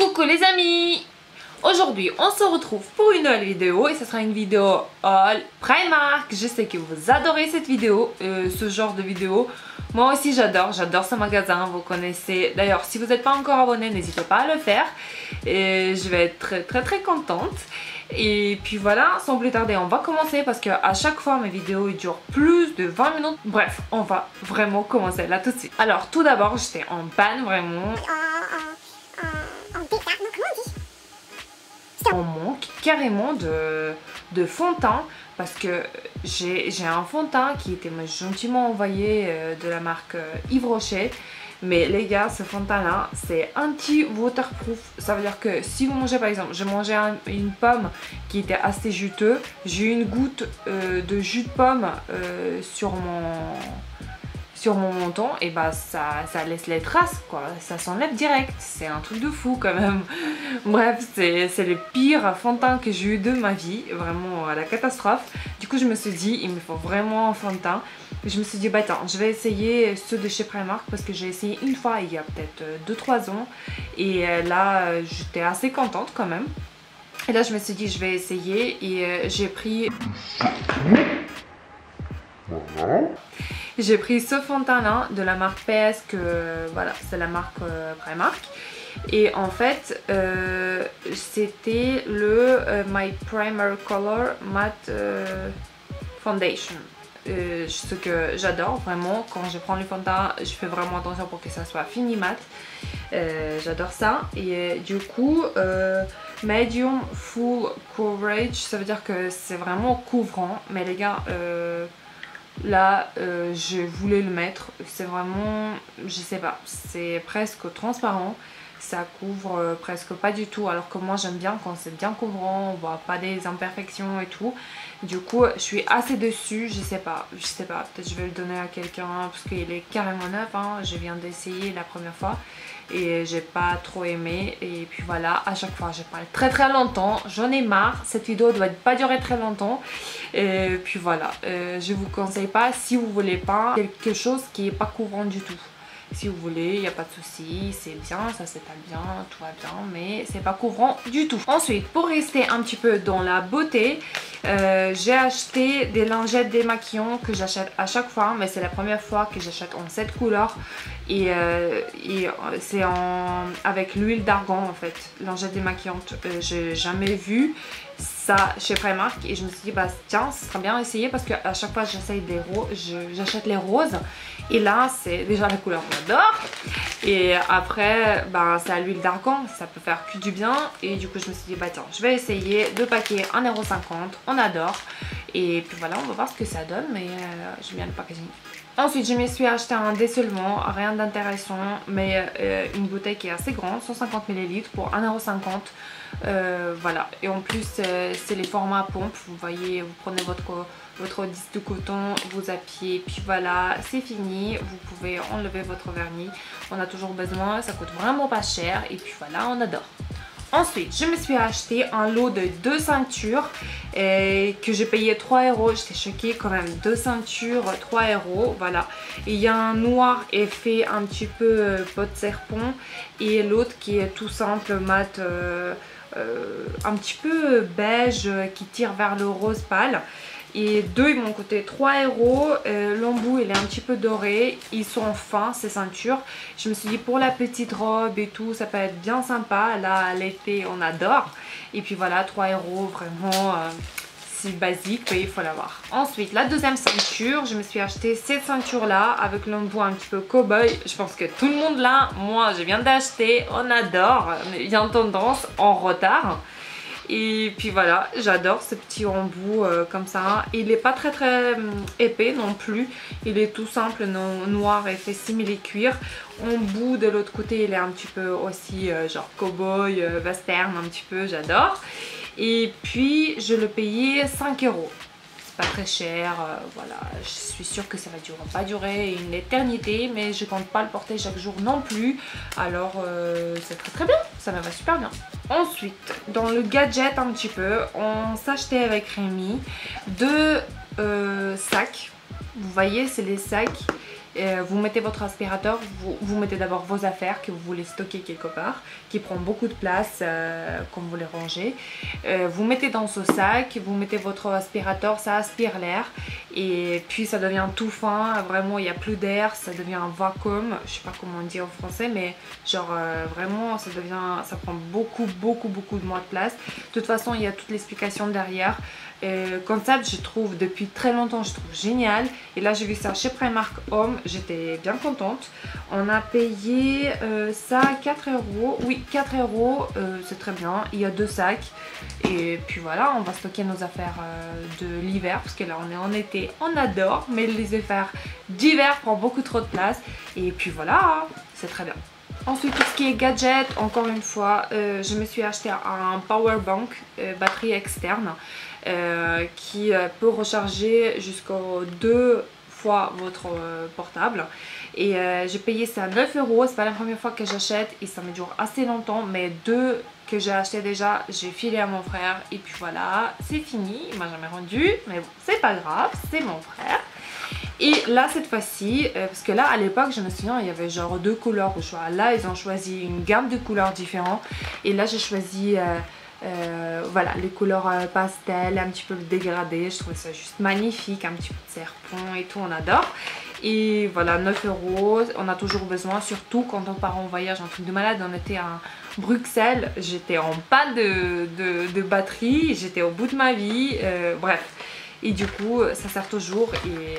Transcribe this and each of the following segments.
Coucou les amis! Aujourd'hui on se retrouve pour une nouvelle vidéo et ce sera une vidéo haul Primark. Je sais que vous adorez cette vidéo, ce genre de vidéo. Moi aussi j'adore ce magasin, vous connaissez. D'ailleurs si vous n'êtes pas encore abonné, n'hésitez pas à le faire. Et je vais être très contente. Et puis voilà, sans plus tarder on va commencer parce que à chaque fois mes vidéos durent plus de 20 minutes. Bref, on va vraiment commencer là tout de suite. Alors tout d'abord j'étais en panne vraiment. On manque carrément de fond de teint parce que j'ai un fond de teint qui était gentiment envoyé de la marque Yves Rocher. Mais les gars, ce fond de teint là c'est anti-waterproof. Ça veut dire que si vous mangez par exemple, j'ai mangé une pomme qui était assez juteuse, j'ai eu une goutte de jus de pomme sur mon menton, et bah ça laisse les traces quoi, ça s'enlève direct, c'est un truc de fou quand même. Bref, c'est le pire fond de teint que j'ai eu de ma vie, vraiment la catastrophe. Du coup je me suis dit il me faut vraiment un fond de teint. Je me suis dit bah attends, je vais essayer ceux de chez Primark parce que j'ai essayé une fois il y a peut-être 2-3 ans et là j'étais assez contente quand même. Et là je me suis dit je vais essayer et j'ai pris ce fond de teint là de la marque PS, que voilà c'est la marque Primark. Et en fait c'était le My Primer Color Matte Foundation. Ce que j'adore vraiment, quand je prends le fond de teint je fais vraiment attention pour que ça soit fini mat. J'adore ça. Et du coup medium full coverage, ça veut dire que c'est vraiment couvrant. Mais les gars là je voulais le mettre, c'est vraiment, je sais pas, c'est presque transparent, ça couvre presque pas du tout, alors que moi j'aime bien quand c'est bien couvrant, on voit pas des imperfections et tout. Du coup je suis assez dessus, je sais pas, peut-être je vais le donner à quelqu'un parce qu'il est carrément neuf hein. Je viens d'essayer la première fois et j'ai pas trop aimé. Et puis voilà, à chaque fois je parle très longtemps, j'en ai marre, cette vidéo doit pas durer très longtemps. Et puis voilà, je vous conseille pas si vous voulez pas quelque chose qui est pas couvrant du tout. Si vous voulez, il n'y a pas de souci, c'est bien, ça s'étale bien, tout va bien, mais c'est pas couvrant du tout. Ensuite, pour rester un petit peu dans la beauté, j'ai acheté des lingettes démaquillantes que j'achète à chaque fois, mais c'est la première fois que j'achète en cette couleur. Et c'est avec l'huile d'argan en fait, lingettes démaquillantes. J'ai jamais vu ça chez Primark et je me suis dit bah tiens, ce serait bien essayer parce qu'à chaque fois j'achète les roses et là c'est déjà la couleur que j'adore et après bah c'est à l'huile d'argan, ça peut faire que du bien. Et du coup je me suis dit bah tiens, je vais essayer de paquet 1,50€, on adore. Et puis voilà, on va voir ce que ça donne, mais j'aime bien le packaging. Ensuite je me suis acheté un dessolement, rien d'intéressant, mais une bouteille qui est assez grande, 150 ml pour 1,50€. Voilà, et en plus c'est les formats pompe, vous voyez, vous prenez votre disque de coton, vous appuyez, puis voilà, c'est fini, vous pouvez enlever votre vernis, on a toujours besoin, ça coûte vraiment pas cher et puis voilà, on adore. Ensuite, je me suis acheté un lot de 2 ceintures que j'ai payé 3€. J'étais choquée quand même, 2 ceintures, 3€. Voilà. Et il y a un noir effet un petit peu peau de serpent et l'autre qui est tout simple mat, un petit peu beige qui tire vers le rose pâle. Et deux ils m'ont coûté 3€. L'embout il est un petit peu doré, ils sont fins ces ceintures. Je me suis dit pour la petite robe et tout ça peut être bien sympa, là l'été on adore. Et puis voilà, 3€, vraiment c'est basique mais il faut l'avoir. Ensuite la deuxième ceinture, je me suis acheté cette ceinture là avec l'embout un petit peu cow-boy. Je pense que tout le monde là, moi je viens d'acheter, on adore, mais il y a une tendance en retard. Et puis voilà, j'adore ce petit embout comme ça. Il n'est pas très épais non plus. Il est tout simple, noir et fait simili-cuir. Embout de l'autre côté, il est un petit peu aussi genre cow-boy, western un petit peu, j'adore. Et puis je le payais 5€. Pas très cher, voilà, je suis sûre que ça va pas durer une éternité, mais je compte pas le porter chaque jour non plus, alors c'est très bien, ça me va super bien. Ensuite, dans le gadget un petit peu, on s'achetait avec Rémi 2 sacs, vous voyez c'est les sacs Vous mettez votre aspirateur, vous mettez d'abord vos affaires que vous voulez stocker quelque part, qui prend beaucoup de place quand vous les rangez. Vous mettez dans ce sac, vous mettez votre aspirateur, ça aspire l'air et puis ça devient tout fin, vraiment il n'y a plus d'air, ça devient un vacuum, je sais pas comment on dit en français, mais genre vraiment ça prend beaucoup de moins de place. De toute façon il y a toute l'explication derrière. Concept, je trouve depuis très longtemps, je trouve génial. Et là j'ai vu ça chez Primark Home, j'étais bien contente. On a payé ça 4 euros. Oui, 4 euros, c'est très bien. Il y a 2 sacs. Et puis voilà, on va stocker nos affaires de l'hiver. Parce que là on est en été, on adore. Mais les affaires d'hiver prennent beaucoup trop de place. Et puis voilà, c'est très bien. Ensuite, tout ce qui est gadget, encore une fois, je me suis acheté un power bank, batterie externe. Qui peut recharger jusqu'aux 2 fois votre portable et j'ai payé ça 9 euros. C'est pas la première fois que j'achète et ça me dure assez longtemps, mais 2 que j'ai acheté déjà, j'ai filé à mon frère et puis voilà, c'est fini, il m'a jamais rendu, mais bon, c'est pas grave, c'est mon frère. Et là cette fois-ci, parce que là à l'époque je me souviens il y avait genre 2 couleurs au choix. Là ils ont choisi une gamme de couleurs différentes et là j'ai choisi voilà les couleurs pastel, un petit peu dégradé. Je trouvais ça juste magnifique, un petit peu de serpent et tout, on adore. Et voilà, 9 euros, on a toujours besoin, surtout quand on part en voyage, un truc de malade. On était à Bruxelles, j'étais en panne de batterie, j'étais au bout de ma vie, bref. Et du coup ça sert toujours et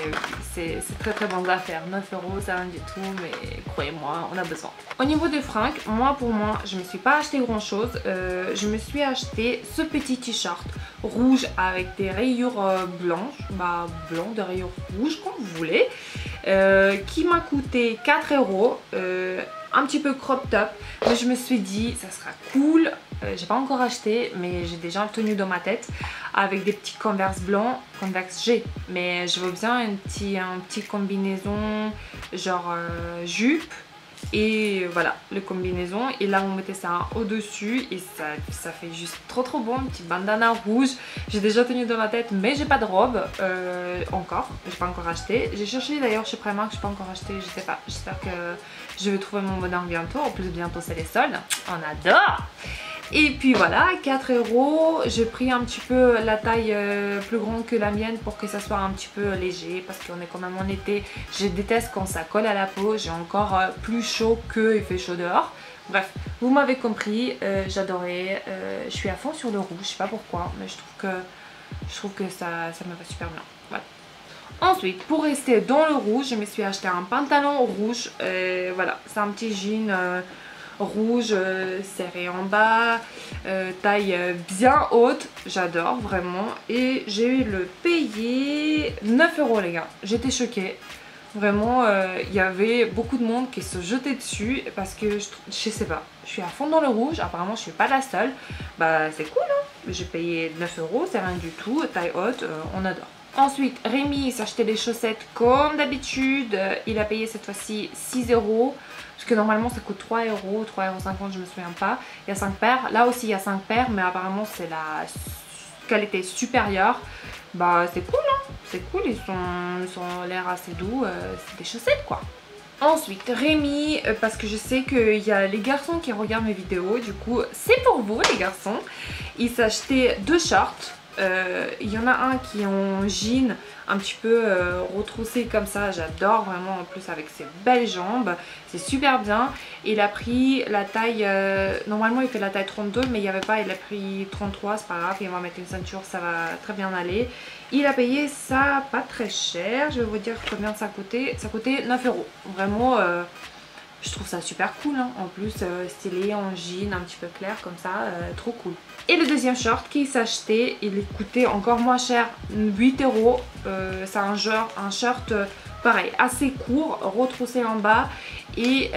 c'est très bon à faire. 9 euros c'est rien du tout, mais croyez-moi on a besoin. Au niveau des fringues, pour moi je me suis pas acheté grand chose. Je me suis acheté ce petit t-shirt rouge avec des rayures blanches, blanc, des rayures rouges comme vous voulez, qui m'a coûté 4 euros. Un petit peu crop top, mais je me suis dit ça sera cool. J'ai pas encore acheté, mais j'ai déjà une tenue dans ma tête avec des petits Converse blancs, Converse G, mais je veux bien un petit combinaison genre jupe et voilà le combinaison. Et là on mettait ça au dessus et ça fait juste trop bon, un petit bandana rouge. J'ai déjà tenu dans ma tête, mais j'ai pas de robe encore, j'ai pas encore acheté. J'ai cherché d'ailleurs chez Primark, j'ai pas encore acheté, je sais pas, j'espère que je vais trouver mon bonheur bientôt. En plus bientôt c'est les soldes, on adore. Et puis voilà, 4 euros. J'ai pris un petit peu la taille plus grande que la mienne pour que ça soit un petit peu léger, parce qu'on est quand même en été. Je déteste quand ça colle à la peau. J'ai encore plus chaud qu'il fait chaud dehors. Bref, vous m'avez compris, j'adorais. Je suis à fond sur le rouge, je sais pas pourquoi, mais je trouve que ça me va super bien. Voilà. Ensuite, pour rester dans le rouge, je me suis acheté un pantalon rouge. Voilà, c'est un petit jean rouge serré en bas, taille bien haute, j'adore vraiment. Et j'ai eu le payer 9 euros les gars, j'étais choquée. Vraiment, il y avait beaucoup de monde qui se jetait dessus parce que je sais pas, je suis à fond dans le rouge, apparemment je suis pas la seule. Bah c'est cool hein, j'ai payé 9 euros, c'est rien du tout, taille haute, on adore. Ensuite, Rémi s'est acheté des chaussettes comme d'habitude. Il a payé cette fois-ci 6 euros. Parce que normalement ça coûte 3 euros, 3,50 €, je me souviens pas. Il y a 5 paires. Là aussi il y a 5 paires, mais apparemment c'est la qualité supérieure. Bah c'est cool hein, c'est cool, ils ont l'air assez doux. C'est des chaussettes quoi. Ensuite, Rémi, parce que je sais qu'il y a les garçons qui regardent mes vidéos, du coup c'est pour vous les garçons. Il s'est acheté 2 shorts. Il y en a un qui est en jean un petit peu retroussé comme ça, j'adore vraiment, en plus avec ses belles jambes, c'est super bien. Il a pris la taille, normalement il fait la taille 32 mais il n'y avait pas, il a pris 33, c'est pas grave, il va mettre une ceinture, ça va très bien aller. Il a payé ça pas très cher, je vais vous dire combien ça coûtait 9 euros, vraiment je trouve ça super cool hein. En plus stylé en jean un petit peu clair comme ça, trop cool. Et le deuxième short qui s'est acheté, il coûtait encore moins cher, 8 euros. C'est un short pareil, assez court, retroussé en bas. Et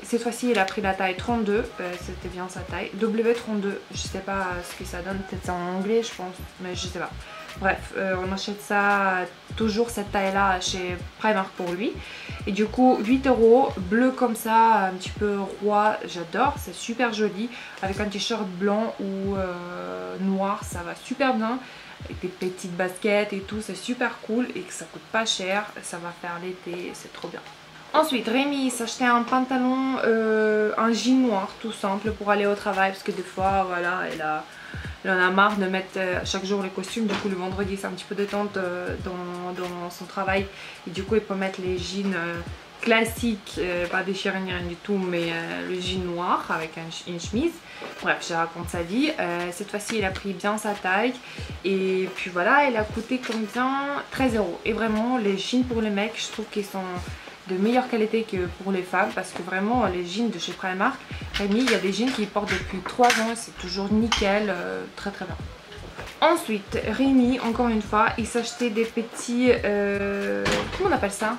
cette fois-ci il a pris la taille 32, c'était bien sa taille, W32, je sais pas ce que ça donne, peut-être c'est en anglais je pense, mais je sais pas. Bref, on achète ça, toujours cette taille là chez Primark pour lui. Et du coup 8 €, bleu comme ça, un petit peu roi, j'adore, c'est super joli. Avec un t-shirt blanc ou noir, ça va super bien. Avec des petites baskets et tout, c'est super cool et que ça coûte pas cher, ça va faire l'été, c'est trop bien. Ensuite, Rémi s'achetait un pantalon, un jean noir tout simple pour aller au travail parce que des fois, voilà, elle en a marre de mettre chaque jour les costumes. Du coup, le vendredi, c'est un petit peu détente dans son travail et du coup, il peut mettre les jeans classiques, pas déchirés ni rien du tout, mais le jean noir avec une chemise. Bref, je raconte sa vie. Cette fois-ci, il a pris bien sa taille et puis voilà, il a coûté combien? 13 €. Et vraiment, les jeans pour les mecs, je trouve qu'ils sont de meilleure qualité que pour les femmes parce que vraiment les jeans de chez Primark, Rémi, il y a des jeans qu'il porte depuis 3 ans et c'est toujours nickel, très très bien. Ensuite, Rémi, encore une fois, il s'achetait des petits, comment on appelle ça?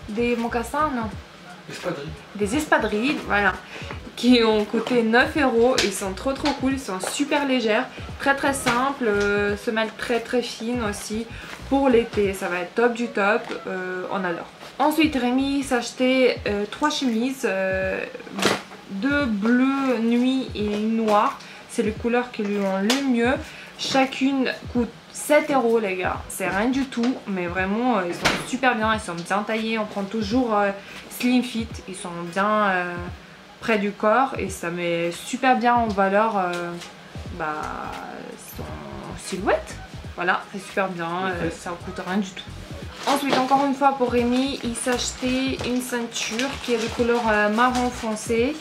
Des mocassins, non? Espadrilles. Des espadrilles, voilà, qui ont coûté 9 €. Ils sont trop trop cool, ils sont super légères, très très simples, semelles très très fines aussi. Pour l'été, ça va être top du top, on adore. Ensuite, Rémi s'achetait 3 chemises, 2 bleues nuit et une noire. C'est les couleurs qui lui ont le mieux. Chacune coûte 7 € les gars, c'est rien du tout, mais vraiment ils sont super bien, ils sont bien taillés. On prend toujours slim fit, ils sont bien près du corps et ça met super bien en valeur son silhouette. Voilà, c'est super bien, ça ne coûte rien du tout. Ensuite, encore une fois pour Rémi, il s'achetait une ceinture qui est de couleur marron foncé.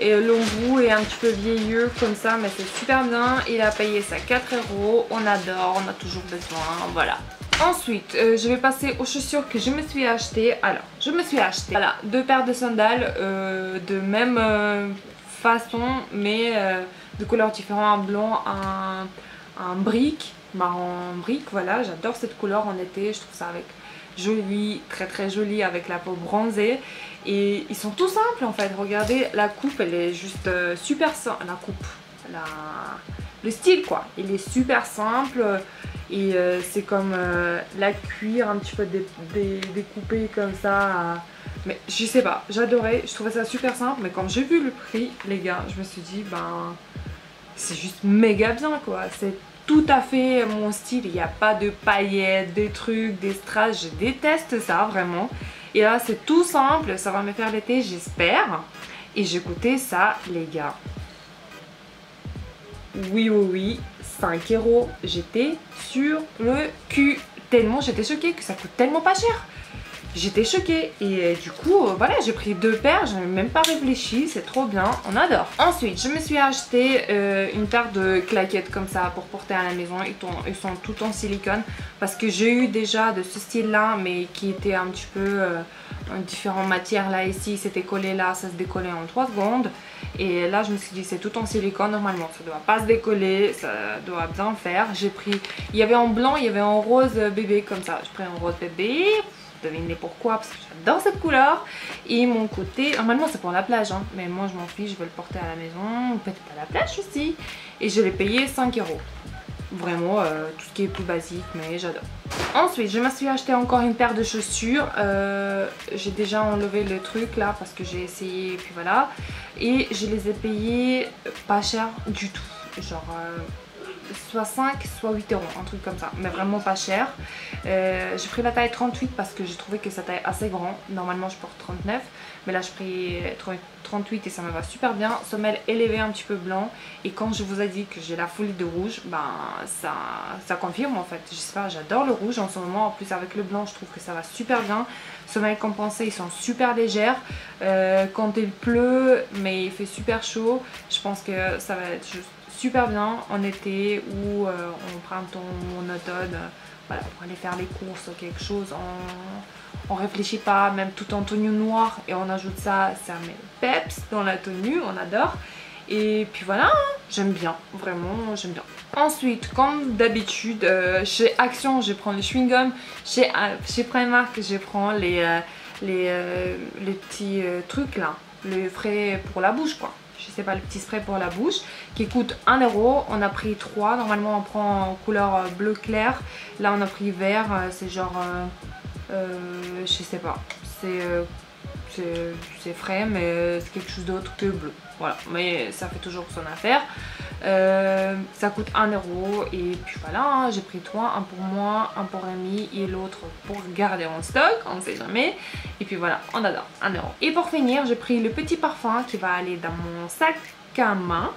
Et l'embout est un petit peu vieilleux comme ça, mais c'est super bien. Il a payé ça 4 €. On adore, on a toujours besoin, voilà. Ensuite, je vais passer aux chaussures que je me suis achetées. Alors, je me suis acheté voilà, 2 paires de sandales de même façon, mais de couleurs différentes, un blanc, un brique, marron brique. Voilà, j'adore cette couleur en été, je trouve ça avec joli, très très joli avec la peau bronzée. Et ils sont tout simples en fait, regardez la coupe, elle est juste super simple, la coupe, le style quoi, il est super simple et c'est comme la cuir un petit peu découpée comme ça, mais je sais pas, j'adorais, je trouvais ça super simple, mais quand j'ai vu le prix les gars, je me suis dit ben c'est juste méga bien quoi, c'est tout à fait mon style, il n'y a pas de paillettes, des trucs, des strass, je déteste ça vraiment. Et là c'est tout simple, ça va me faire l'été j'espère. Et j'ai coûté ça les gars. Oui, 5 €. J'étais sur le cul. Tellement j'étais choquée que ça coûte tellement pas cher. J'étais choquée et du coup voilà, j'ai pris 2 paires, je n'ai même pas réfléchi, c'est trop bien, on adore. Ensuite je me suis acheté une paire de claquettes comme ça pour porter à la maison. Ils sont tout en silicone parce que j'ai eu déjà de ce style là mais qui était un petit peu en différentes matières. Là ici c'était collé là, ça se décollait en 3 secondes et là je me suis dit c'est tout en silicone, normalement ça doit pas se décoller, ça doit bien faire. J'ai pris, il y avait en blanc, il y avait en rose bébé comme ça, j'ai pris en rose bébé. Devinez pourquoi, parce que j'adore cette couleur. Et mon côté, normalement c'est pour la plage hein, mais moi je m'en fiche, je veux le porter à la maison, peut-être à la plage aussi. Et je l'ai payé 5 €. Vraiment tout ce qui est plus basique, mais j'adore. Ensuite je me suis acheté encore une paire de chaussures. J'ai déjà enlevé le truc là parce que j'ai essayé et puis voilà. Et je les ai payés pas cher du tout, genre soit 5 soit 8 €, un truc comme ça, mais vraiment pas cher. J'ai pris la taille 38 parce que j'ai trouvé que sa taille assez grand, normalement je porte 39 mais là je pris 38 et ça me va super bien. Semelle élevée un petit peu blanc et quand je vous ai dit que j'ai la folie de rouge, ben ça confirme en fait. Je sais pas, j'adore le rouge en ce moment, en plus avec le blanc je trouve que ça va super bien. Semelles compensées, ils sont super légères. Quand il pleut mais il fait super chaud, je pense que ça va être juste super bien en été ou en printemps ou en automne, voilà, pour aller faire les courses ou quelque chose. On réfléchit pas, même tout en tenue noire et on ajoute ça, ça met peps dans la tenue, on adore. Et puis voilà, hein, j'aime bien, vraiment j'aime bien. Ensuite, comme d'habitude, chez Action je prends les chewing-gums, chez Primark je prends les petits trucs là, le spray pour la bouche quoi. Je sais pas, le petit spray pour la bouche qui coûte 1 €. On a pris 3. Normalement on prend en couleur bleu clair. Là on a pris vert. C'est genre je sais pas. C'est frais mais c'est quelque chose d'autre que bleu. Voilà, mais ça fait toujours son affaire. Ça coûte 1 € et puis voilà, hein, j'ai pris 3, un pour moi, un pour Rémi et l'autre pour garder en stock, on ne sait jamais. Et puis voilà, on adore, 1 €. Et pour finir, j'ai pris le petit parfum qui va aller dans mon sac à main.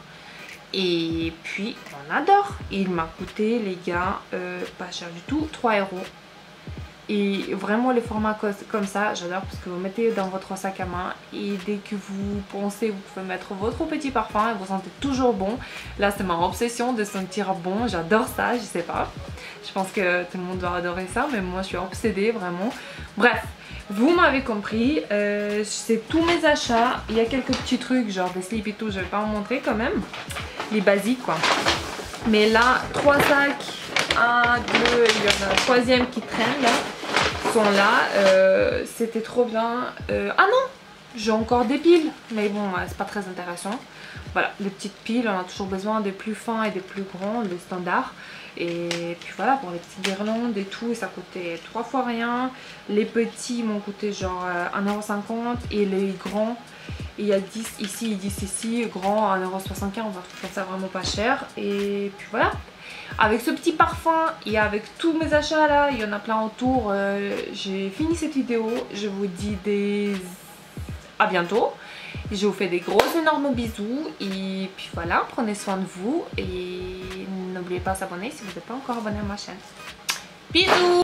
Et puis on adore. Il m'a coûté les gars, pas cher du tout, 3 €. Et vraiment les formats comme ça j'adore parce que vous mettez dans votre sac à main et dès que vous pensez vous pouvez mettre votre petit parfum et vous sentez toujours bon. Là c'est ma obsession de sentir bon, j'adore ça, je sais pas, je pense que tout le monde doit adorer ça mais moi je suis obsédée vraiment. Bref, vous m'avez compris, c'est tous mes achats. Il y a quelques petits trucs genre des slips et tout, je vais pas vous montrer quand même, les basiques quoi. Mais là 3 sacs, 1, 2, il y en a un troisième qui traîne là, sont là, c'était trop bien. Ah non, j'ai encore des piles, mais bon c'est pas très intéressant. Voilà, les petites piles, on a toujours besoin des plus fins et des plus grands, les standards. Et puis voilà, pour les petites guirlandes et tout, ça coûtait 3 fois rien. Les petits m'ont coûté genre 1,50 € et les grands, il y a 10 ici et 10 ici, grand 1,75 €, un truc comme ça, vraiment pas cher. Et puis voilà. Avec ce petit parfum et avec tous mes achats là, il y en a plein autour, j'ai fini cette vidéo. Je vous dis à bientôt. Je vous fais des gros énormes bisous. Et puis voilà, prenez soin de vous. Et n'oubliez pas de s'abonner si vous n'êtes pas encore abonné à ma chaîne. Bisous!